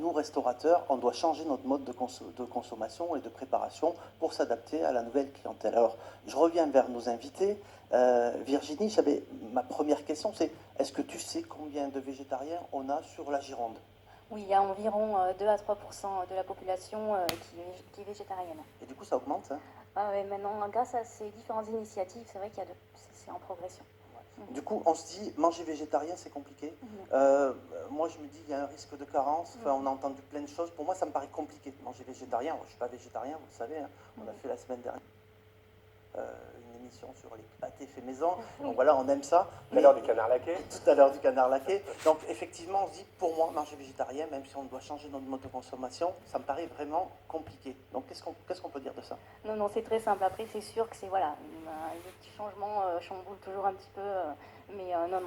nous, restaurateurs, on doit changer notre mode de consommation et de préparation pour s'adapter à la nouvelle clientèle. Alors, je reviens vers nos invités. Virginie, ma première question, c'est est-ce que tu sais combien de végétariens on a sur la Gironde? Oui, il y a environ 2 à 3% de la population qui est végétarienne. Et du coup, ça augmente, hein? Et maintenant, grâce à ces différentes initiatives, c'est vrai qu'il y a c'est en progression. Du coup, on se dit, manger végétarien, c'est compliqué. Moi, je me dis, il y a un risque de carence. Enfin, on a entendu plein de choses. Pour moi, ça me paraît compliqué de manger végétarien. Moi, je ne suis pas végétarien, vous le savez, hein. On a fait la semaine dernière une émission sur les pâtés faits maison. Donc voilà, on aime ça. Tout à l'heure du canard laqué. Tout à l'heure du canard laqué. Donc effectivement, on se dit, pour moi, manger végétarien, même si on doit changer notre mode de consommation, ça me paraît vraiment compliqué. Donc qu'est-ce qu'on peut dire de ça? Non, c'est très simple. Après, c'est sûr que c'est, voilà, les petits changements chamboulent toujours un petit peu. Mais non,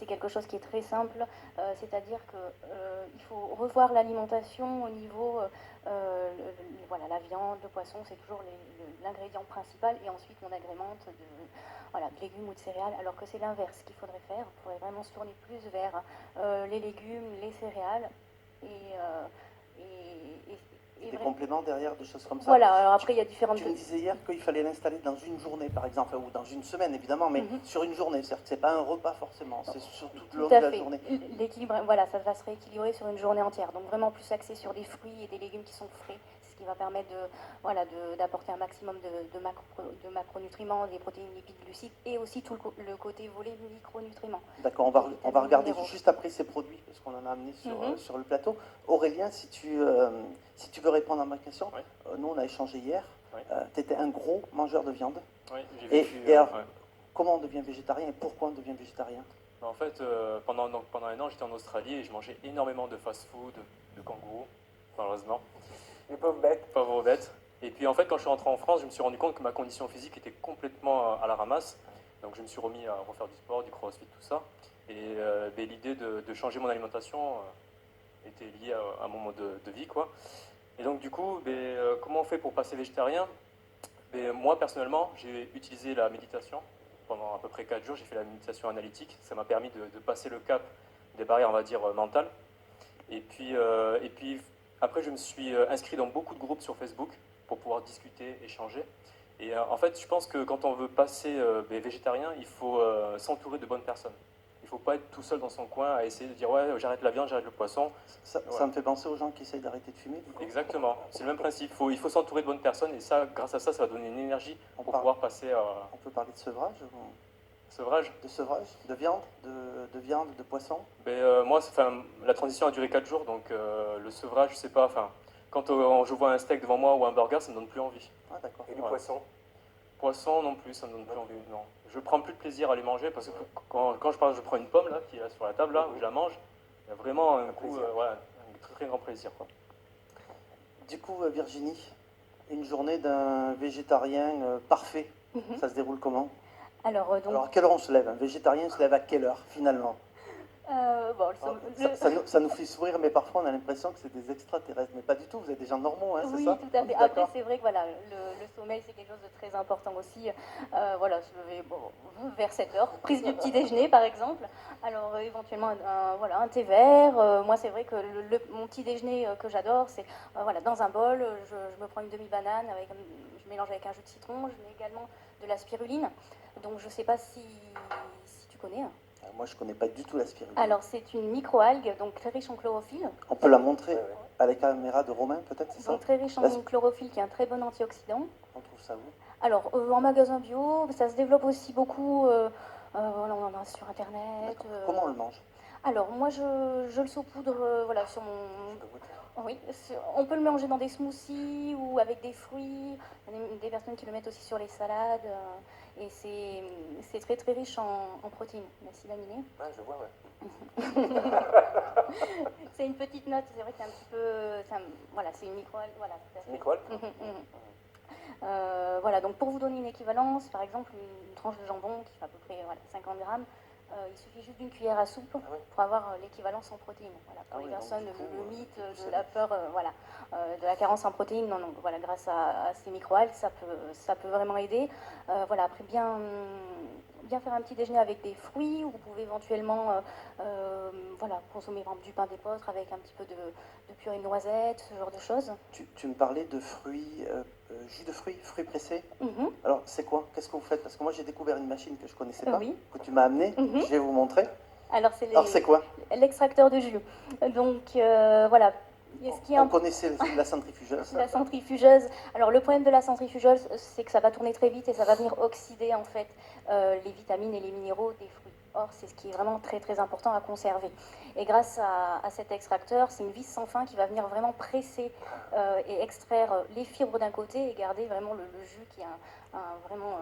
c'est quelque chose qui est très simple. C'est-à-dire qu'il faut revoir l'alimentation au niveau, voilà, la viande, le poisson, c'est toujours l'ingrédient principal. Et ensuite, on agrémente de légumes ou de céréales. Alors que c'est l'inverse qu'il faudrait faire. Il faudrait vraiment se tourner plus vers les légumes, les céréales. Des compléments derrière, des choses comme ça. Voilà, alors après il y a différentes... Tu me disais hier qu'il fallait l'installer dans une journée par exemple, ou dans une semaine évidemment, mais sur une journée, c'est-à-dire que c'est pas un repas forcément, c'est sur tout le long de la journée. L'équilibre, voilà, ça va se rééquilibrer sur une journée entière, donc vraiment plus axé sur des fruits et des légumes qui sont frais, ce qui va permettre d'apporter un maximum de macronutriments, des protéines, lipides, glucides, et aussi tout le côté volet micronutriments. D'accord, on va regarder juste après ces produits, parce qu'on en a amené sur le plateau. Aurélien, si tu veux répondre à ma question, nous on a échangé hier, tu étais un gros mangeur de viande. Oui, j'ai vécu, et alors, comment on devient végétarien et pourquoi on devient végétarien? En fait, pendant un an, j'étais en Australie et je mangeais énormément de fast-food, de kangourous, malheureusement. Les pauvres bêtes. Pauvres bêtes. Et puis en fait, quand je suis rentré en France, je me suis rendu compte que ma condition physique était complètement à la ramasse. Donc je me suis remis à refaire du sport, du crossfit, tout ça. Et l'idée de changer mon alimentation était liée à mon mode de vie, quoi. Et donc du coup, comment on fait pour passer végétarien? Moi, personnellement, j'ai utilisé la méditation. Pendant à peu près 4 jours, j'ai fait la méditation analytique. Ça m'a permis de passer le cap des barrières, on va dire, mentales. Et puis après, je me suis inscrit dans beaucoup de groupes sur Facebook pour pouvoir discuter, échanger. Et en fait, je pense que quand on veut passer végétarien, il faut s'entourer de bonnes personnes. Il ne faut pas être tout seul dans son coin à essayer de dire ouais, j'arrête la viande, j'arrête le poisson. Ça me fait penser aux gens qui essayent d'arrêter de fumer, du coup. Exactement, c'est le même principe. Il faut s'entourer de bonnes personnes et ça, grâce à ça, ça va donner une énergie pour pouvoir passer à... On peut parler de sevrage Sevrage? De sevrage? De viande? De viande, de poisson? Moi, la transition a duré 4 jours, donc le sevrage, je sais pas, quand je vois un steak devant moi ou un burger, ça me donne plus envie. Ah d'accord. Et du poisson? Poisson non plus, ça me donne plus envie, non. Je prends plus de plaisir à les manger parce que quand je prends une pomme là, qui est là sur la table, là, où je la mange, il y a vraiment un goût, un très très grand plaisir, quoi. Du coup, Virginie, une journée d'un végétarien parfait, ça se déroule comment? Alors à quelle heure on se lève? Un végétarien se lève à quelle heure finalement? Ça nous fait sourire, mais parfois on a l'impression que c'est des extraterrestres. Mais pas du tout, vous êtes des gens normaux, hein, c'est ça? Oui, tout à fait. Après, c'est vrai que voilà, le sommeil, c'est quelque chose de très important aussi. Voilà, se lever vers 7 heures, prise du petit déjeuner par exemple. Alors éventuellement un thé vert. Moi, c'est vrai que mon petit déjeuner que j'adore, c'est voilà, dans un bol, je me prends une demi-banane, je mélange avec un jus de citron, je mets également de la spiruline. Donc je ne sais pas si tu connais. Moi, je ne connais pas du tout la spiruline. Alors, c'est une microalgue, donc très riche en chlorophylle. On peut la montrer à la caméra de Romain, peut-être, c'est ça? Donc, très riche en chlorophylle, qui est un très bon antioxydant. On trouve ça où? Alors, en magasin bio, ça se développe aussi beaucoup, voilà, on en a sur Internet. Comment on le mange? Alors, moi, je le saupoudre voilà, sur mon... Oui, on peut le manger dans des smoothies ou avec des fruits. Il y a des personnes qui le mettent aussi sur les salades. Et c'est très très riche en protéines, acides aminés. Ah, je vois, ouais. C'est une petite note, c'est vrai que c'est un petit peu... voilà, c'est une microalgue. Voilà, microalgue. Voilà, donc pour vous donner une équivalence, par exemple, une tranche de jambon qui fait à peu près 50 grammes, il suffit juste d'une cuillère à soupe pour avoir l'équivalence en protéines. Voilà, pour les personnes, le mythe de la peur, de la carence en protéines, non, voilà, grâce à ces microalgues, ça peut vraiment aider. Voilà, après bien faire un petit déjeuner avec des fruits. Vous pouvez éventuellement voilà, consommer par exemple, du pain d'épeautre avec un petit peu de purée de noisettes, ce genre de choses. Tu me parlais de fruits, jus de fruits pressés. Mhm. Alors, c'est quoi? Qu'est-ce que vous faites? Parce que moi, j'ai découvert une machine que je ne connaissais pas, Oui. que tu m'as amenée. Mhm. Je vais vous montrer. Alors, Alors, c'est quoi? l'extracteur de jus. Donc, voilà. Et ce qui est On connaissait la centrifugeuse. la centrifugeuse. Alors le problème de la centrifugeuse, c'est que ça va tourner très vite et ça va venir oxyder en fait les vitamines et les minéraux des fruits. Or, c'est ce qui est vraiment très très important à conserver. Et grâce à cet extracteur, c'est une vis sans fin qui va venir vraiment presser et extraire les fibres d'un côté et garder vraiment le jus qui a vraiment...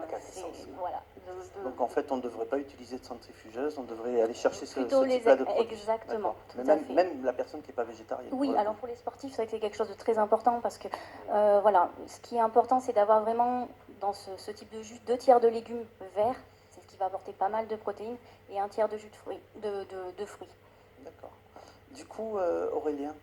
voilà, Donc en fait, on ne devrait pas utiliser de centrifugeuse, on devrait aller chercher ce plutôt type de produit. Exactement, tout Mais à même, fait. même la personne qui n'est pas végétarienne. Oui, alors pour les sportifs, c'est vrai que c'est quelque chose de très important parce que voilà, ce qui est important, c'est d'avoir vraiment dans ce type de jus 2 tiers de légumes verts, c'est ce qui va apporter pas mal de protéines, et 1 tiers de jus de fruits. Fruits. D'accord. Du coup, Aurélien,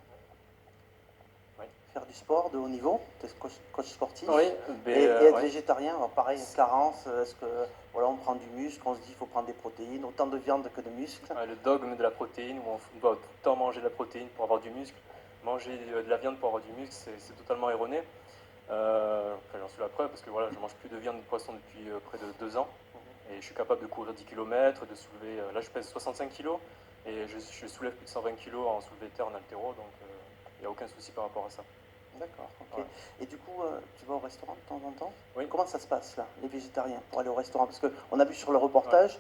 Oui. faire du sport de haut niveau, tu es coach sportif, Oui, et être végétarien, alors pareil, carence, est-ce que voilà, on prend du muscle, on se dit qu'il faut prendre des protéines, autant de viande que de muscles. Le dogme de la protéine, où on doit tout le temps manger de la protéine pour avoir du muscle. Manger de la viande pour avoir du muscle, c'est totalement erroné. J'en suis la preuve parce que voilà, je mange plus de viande de poisson depuis près de 2 ans. Et je suis capable de courir 10 km, de soulever... là, je pèse 65 kg et je soulève plus de 120 kg en soulevé de terre en haltéro, donc il n'y a aucun souci par rapport à ça. D'accord, ok. Ouais. Et du coup, tu vas au restaurant de temps en temps? Oui. Comment ça se passe là, les végétariens, pour aller au restaurant? Parce qu'on a vu sur le reportage,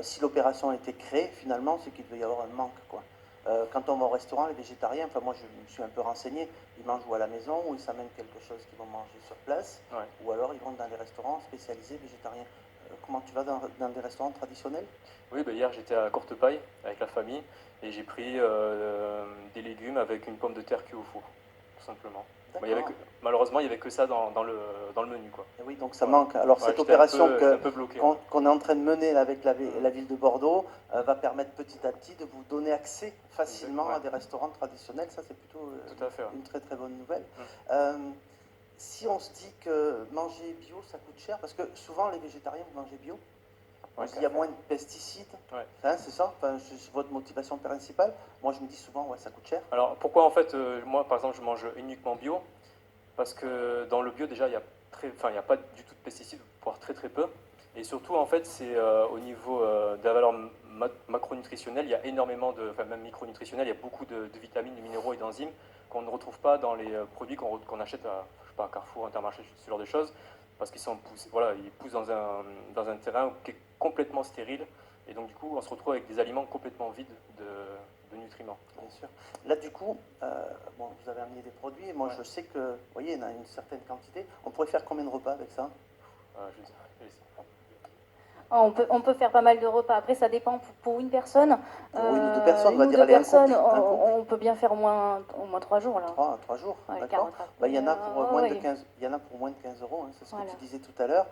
si l'opération a été créée, finalement, c'est qu'il devait y avoir un manque, quoi. Quand on va au restaurant, les végétariens, enfin moi je me suis un peu renseigné, ils mangent ou à la maison, ou ils s'amènent quelque chose qu'ils vont manger sur place, ou alors ils vont dans des restaurants spécialisés végétariens. Comment tu vas dans des restaurants traditionnels? Oui, hier j'étais à Courtepaille avec la famille et j'ai pris des légumes avec une pomme de terre cuite au four, tout simplement. Malheureusement, il n'y avait que ça dans le menu, quoi. Et oui, donc ça manque. Alors cette opération qu'on est en train de mener là, avec la ville de Bordeaux va permettre petit à petit de vous donner accès facilement à des restaurants traditionnels. Ça, c'est plutôt une très très bonne nouvelle. Si on se dit que manger bio, ça coûte cher, parce que souvent les végétariens, vous mangez bio, il y a moins de pesticides, hein, c'est ça, c'est votre motivation principale. Moi, je me dis souvent, ça coûte cher. Alors, pourquoi en fait, moi, par exemple, je mange uniquement bio? Parce que dans le bio, déjà, il n'y a pas du tout de pesticides, voire très très peu. Et surtout, en fait, c'est au niveau de la valeur macronutritionnelle, il y a énormément même micronutritionnelle, il y a beaucoup de vitamines, de minéraux et d'enzymes qu'on ne retrouve pas dans les produits qu'on achète à, je sais pas, Carrefour, Intermarché, ce genre de choses, parce qu'ils sont poussés, voilà, ils poussent dans un terrain qui est complètement stérile, et donc du coup, on se retrouve avec des aliments complètement vides de nutriments. Bien sûr. Là, du coup, vous avez amené des produits, et moi je sais que, vous voyez, il y en a une certaine quantité. On pourrait faire combien de repas avec ça? On peut faire pas mal de repas. Après, ça dépend pour une personne. Pour une ou deux personnes, on va dire on peut bien faire au moins 3 jours. Là. 3 jours, d'accord. Il y en a pour moins de 15, il y en a pour moins de 15 euros, hein, c'est ce que tu disais tout à l'heure.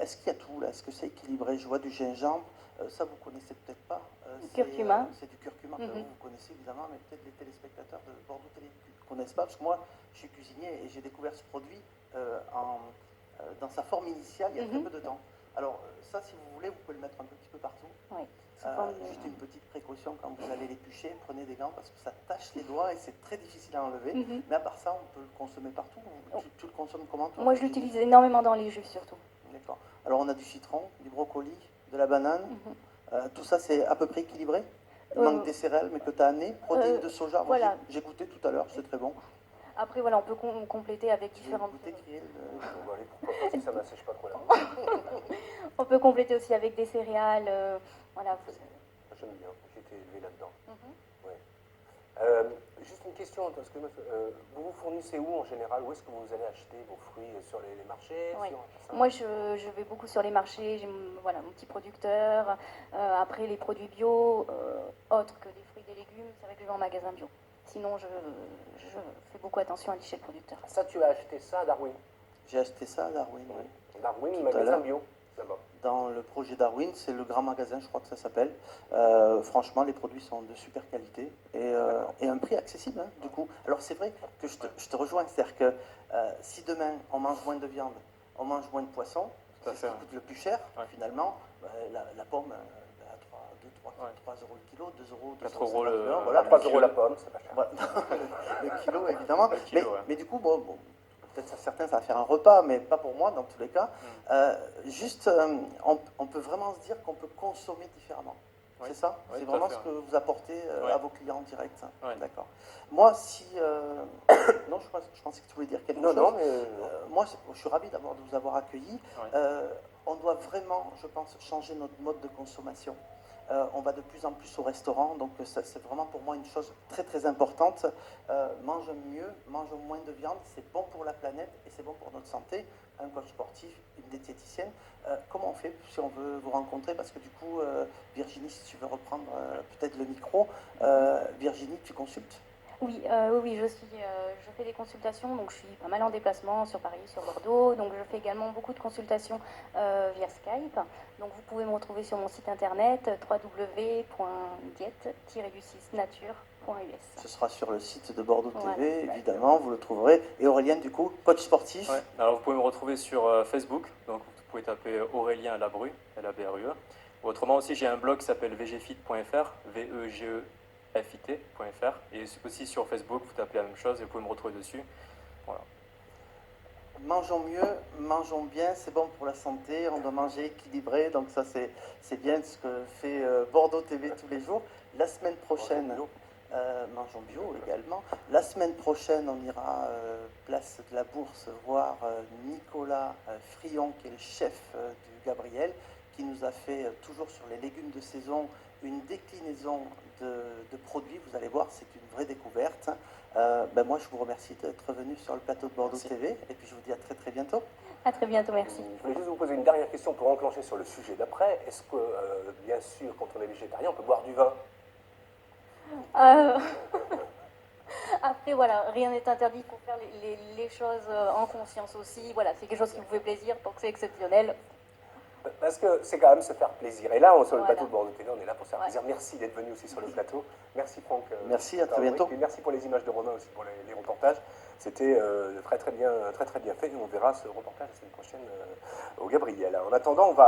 Est-ce qu'il y a tout là? Est-ce que c'est équilibré? Je vois du gingembre, ça vous connaissez peut-être pas. Curcuma. C'est du curcuma que vous connaissez évidemment, mais peut-être les téléspectateurs de Bordeaux Télé ne connaissent pas, parce que moi, je suis cuisinier et j'ai découvert ce produit dans sa forme initiale il y a très peu de temps. Alors ça, si vous voulez, vous pouvez le mettre un petit peu partout. Oui. Juste une petite précaution quand vous allez l'éplucher, prenez des gants parce que ça tâche les doigts et c'est très difficile à enlever. Mais à part ça, on peut le consommer partout. Tu le consommes comment, toi? Moi, je l'utilise énormément dans les jus surtout. D'accord. Alors on a du citron, du brocoli, de la banane. Tout ça, c'est à peu près équilibré. Il manque des céréales, mais que tu as amené. Protéines de soja, voilà. J'ai goûté tout à l'heure, c'est très bon. Après, voilà, on peut compléter avec différentes... Ça m'assèche pas trop là. On peut compléter aussi avec des céréales. Voilà. J'aime bien, j'ai été élevé là-dedans. Juste une question, parce que vous vous fournissez où en général? Où est-ce que vous allez acheter vos fruits? Sur les marchés? Moi, je vais beaucoup sur les marchés. J'ai mon petit producteur. Après, les produits bio, autres que des fruits et des légumes, c'est vrai que je vais en magasin bio. Sinon, je fais beaucoup attention à aller chez le producteur. Ça, tu as acheté ça à Darwin? J'ai acheté ça à Darwin, oui. Darwin, magasin bio, là-bas. Dans le projet Darwin, c'est le grand magasin, je crois que ça s'appelle. Franchement, les produits sont de super qualité et un prix accessible, hein, du coup. Alors c'est vrai que je te rejoins, c'est-à-dire que si demain on mange moins de viande, on mange moins de poisson, c'est ce qui coûte le plus cher, finalement, La pomme, à 3 euros le kilo, 2 euros, 4 euros le, voilà, 3 euros la pomme, c'est pas cher. voilà. Le kilo, évidemment. Le kilo, Mais du coup, bon, peut-être certains, ça va faire un repas, mais pas pour moi, dans tous les cas. Juste, on peut vraiment se dire qu'on peut consommer différemment. Oui. C'est ça? Oui, C'est tout à vraiment fait, ce que vous apportez Oui. à vos clients en direct. Oui. D'accord. Moi, si... non, je pensais que tu voulais dire quelque chose. Non, mais... Moi, je suis ravi d'abord de vous avoir accueilli. Oui. On doit vraiment, je pense, changer notre mode de consommation. On va de plus en plus au restaurant, donc c'est vraiment pour moi une chose très très importante. Mangeons mieux, mangeons moins de viande, c'est bon pour la planète et c'est bon pour notre santé. Un coach sportif, une diététicienne. Comment on fait si on veut vous rencontrer? Parce que du coup, Virginie, si tu veux reprendre peut-être le micro, Virginie, tu consultes? Oui, oui, je fais des consultations, donc je suis pas mal en déplacement sur Paris, sur Bordeaux, donc je fais également beaucoup de consultations via Skype. Donc vous pouvez me retrouver sur mon site internet www.diet-nature.us. Ce sera sur le site de Bordeaux TV, Voilà. évidemment, vous le trouverez. Et Aurélien, du coup, coach sportif. Ouais. Alors vous pouvez me retrouver sur Facebook, donc vous pouvez taper Aurélien Labrue, L-A-B-R-U-E. Autrement aussi, j'ai un blog qui s'appelle vegefit.fr, vegefit.fr, et aussi sur Facebook, vous tapez la même chose et vous pouvez me retrouver dessus. Voilà. Mangeons mieux, mangeons bien, c'est bon pour la santé, on doit manger équilibré, donc ça c'est bien ce que fait Bordeaux TV tous les jours. La semaine prochaine, mangeons bio également. La semaine prochaine, on ira place de la Bourse voir Nicolas Frion, qui est le chef du Gabriel, qui nous a fait toujours sur les légumes de saison une déclinaison de produits. Vous allez voir, c'est une vraie découverte. Moi, je vous remercie d'être venu sur le plateau de Bordeaux TV, et puis je vous dis à très très bientôt. À très bientôt, merci. Je voulais juste vous poser une dernière question pour enclencher sur le sujet d'après. Est-ce que, bien sûr, quand on est végétarien, on peut boire du vin? Après, voilà, rien n'est interdit, il faut faire les choses en conscience aussi. Voilà, c'est quelque chose qui vous fait plaisir, donc c'est exceptionnel. Parce que c'est quand même se faire plaisir. Et là, sur le Voilà. plateau de Bordeaux TV, on est là pour se faire Ouais. plaisir. Merci d'être venu aussi sur le plateau. Merci Franck. Merci, à très bientôt. Et merci pour les images de Romain aussi, pour les reportages. C'était très très bien fait. Et on verra ce reportage la semaine prochaine au Gabriel. En attendant, on va